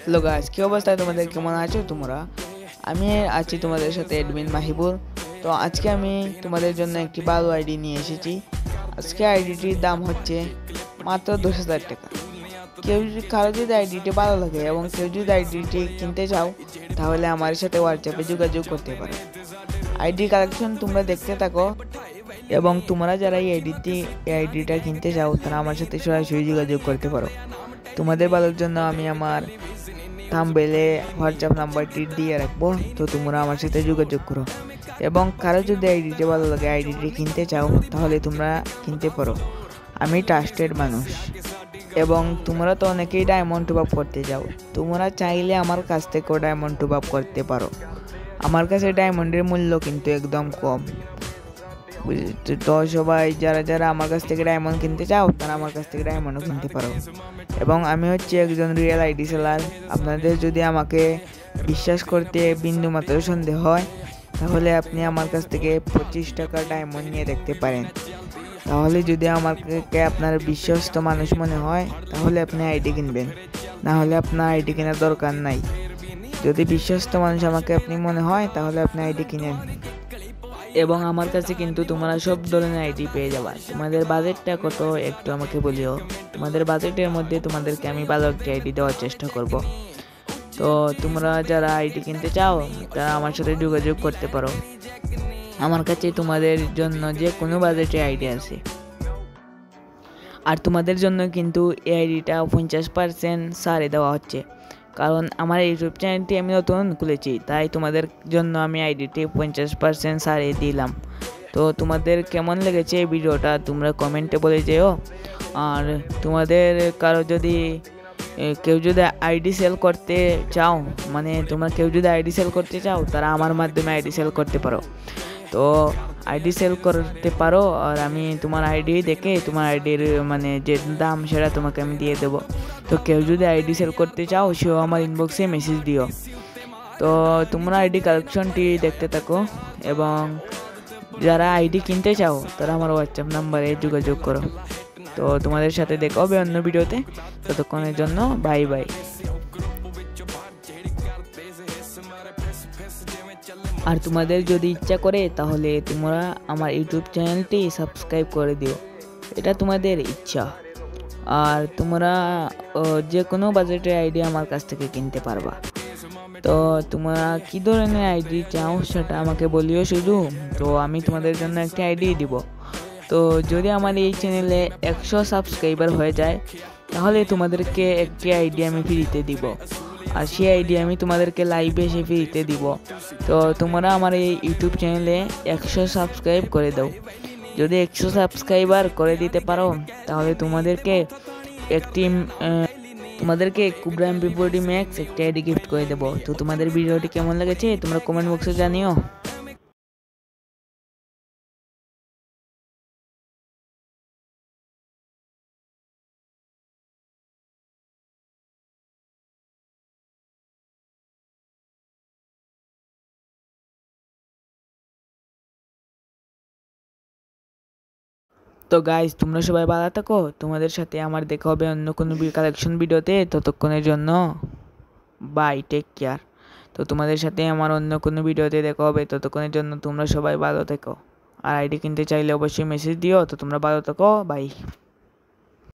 Hello guys, কি অবস্থায় তোমাদের? কেমন আছো তোমরা? আমি আছি তোমাদের সাথে অ্যাডমিন মাহিবুর। তো আজকে আমি তোমাদের জন্য একটি ভালো আইডি নিয়ে এসেছি। আজকে আইডিটির দাম হচ্ছে মাত্র 10,000 টাকা। কারো যদি আইডিটি ভালো লাগে এবং কেউ যদি আইডিটি কিনতে চাও, তাহলে আমার সাথে হোয়াটসঅ্যাপে যোগাযোগ করতে পারো। আইডি কালেকশন তোমরা দেখতে থাকো এবং তোমরা যারা এই আইডিটা কিনতে চাও, তারা আমার সাথে সরাসরি যোগাযোগ করতে পারো। তোমাদের ভালোর জন্য আমি আমার থাম্বনেইলে হোয়াটসঅ্যাপ নাম্বারটি দিয়ে রাখবো, তো তোমরা আমার সাথে যোগাযোগ করো। এবং কারো যদি আইডিটি ভালো লাগে, আইডিটি কিনতে চাও, তাহলে তোমরা কিনতে পারো। আমি ট্রাস্টেড মানুষ। এবং তোমরা তো অনেকেই ডায়মন্ড টপ আপ করতে যাও, তোমরা চাইলে আমার কাছ থেকেও ডায়মন্ড টপ আপ করতে পারো। আমার কাছে ডায়মন্ডের মূল্য কিন্তু একদম কম। তো সবাই যারা আমার কাছ থেকে ডায়মন্ড কিনতে চাও, তারা আমার কাছ থেকে ডায়মন্ডও কিনতে পারো। এবং আমি হচ্ছে একজন রিয়েল আইডি সেলার। আপনাদের যদি আমাকে বিশ্বাস করতে বিন্দুমাত্র সন্দেহ হয়, তাহলে আপনি আমার কাছ থেকে 25 টাকা ডায়মন্ড নিয়ে দেখতে পারেন। তাহলে যদি আমাকে আপনার বিশ্বস্ত মানুষ মনে হয়, তাহলে আপনি আইডি কিনবেন, না হলে আপনার আইডি কেনার দরকার নাই। যদি বিশ্বস্ত মানুষ আমাকে আপনি মনে হয়, তাহলে আপনি আইডি কিনেন। এবং আমার কাছে কিন্তু তোমরা সব ধরনের আইডি পেয়ে যাবা। তোমাদের বাজেটটা কত একটু আমাকে বলিও। তোমাদের বাজেটের মধ্যে তোমাদেরকে আমি ভালো একটি আইডি দেওয়ার চেষ্টা করব। তো তোমরা যারা আইডি কিনতে চাও, তারা আমার সাথে যোগাযোগ করতে পারো। আমার কাছে তোমাদের জন্য যে কোনো বাজেটে আইডি আছে। আর তোমাদের জন্য কিন্তু এই আইডিটা 50% ছাড়ে দেওয়া হচ্ছে, কারণ আমার ইউটিউব চ্যানেলটি আমি নতুন খুলেছি, তাই তোমাদের জন্য আমি আইডিটি 50% ছাড়ে দিলাম। তো তোমাদের কেমন লেগেছে এই ভিডিওটা তোমরা কমেন্টে বলে যেও। আর তোমাদের কারো যদি কেউ যদি আইডি সেল করতে চাও, মানে কেউ যদি আইডি সেল করতে চাও, তারা আমার মাধ্যমে আইডি সেল করতে পারো। তো আইডি সেল করতে পারো, আর আমি তোমার আইডি দেখে তোমার আইডির যে দাম সেটা তোমাকে আমি দিয়ে দেবো। তো কেউ যদি আইডি সেল করতে চাও, সেও আমার ইনবক্সে মেসেজ দিও। তো তোমরা আইডি কালেকশনটি দেখতে থাকো, এবং যারা আইডি কিনতে চাও, তারা আমার হোয়াটসঅ্যাপ নাম্বারে যোগাযোগ করো। তো তোমাদের সাথে দেখা হবে অন্য ভিডিওতে। ততক্ষণের জন্য বাই বাই। আর তোমাদের যদি ইচ্ছা করে, তাহলে তোমরা আমার ইউটিউব চ্যানেলটি সাবস্ক্রাইব করে দিও, এটা তোমাদের ইচ্ছা। আর তোমরা যে কোনো বাজেটের আইডি আমার কাছ থেকে কিনতে পারবা। তো তোমরা কী ধরনের আইডি চাও সেটা আমাকে বলিও শুধু, তো আমি তোমাদের জন্য একটি আইডি দিব। তো যদি আমার এই চ্যানেলে 100 সাবস্ক্রাইবার হয়ে যায়, তাহলে তোমাদেরকে একটি আইডি আমি ফ্রিতে দিব, আর সেই আইডি আমি তোমাদেরকে লাইভে এসে ফ্রিতে দিব। তো তোমরা আমার এই ইউটিউব চ্যানেলে 100 সাবস্ক্রাইব করে দাও। যদি 100 সাবস্ক্রাইবার করে দিতে পারো, তাহলে তোমাদেরকে কুবরা MP40 ম্যাক্স একটা আইডি গিফট করে দেবো। তো তোমাদের ভিডিওটি কেমন লেগেছে তোমরা কমেন্ট বক্সে জানিও। তো গাইজ, তোমরা সবাই ভালো থাকো। তোমাদের সাথে আমার দেখা হবে অন্য কোনো কালেকশন ভিডিওতে। ততক্ষণের জন্য বাই, টেক কেয়ার। তো তোমাদের সাথে আমার অন্য কোনো ভিডিওতে দেখা হবে। ততক্ষণের জন্য তোমরা সবাই ভালো থেকো। আর আইডি কিনতে চাইলে অবশ্যই মেসেজ দিও। তো তোমরা ভালো থাকো, বাই।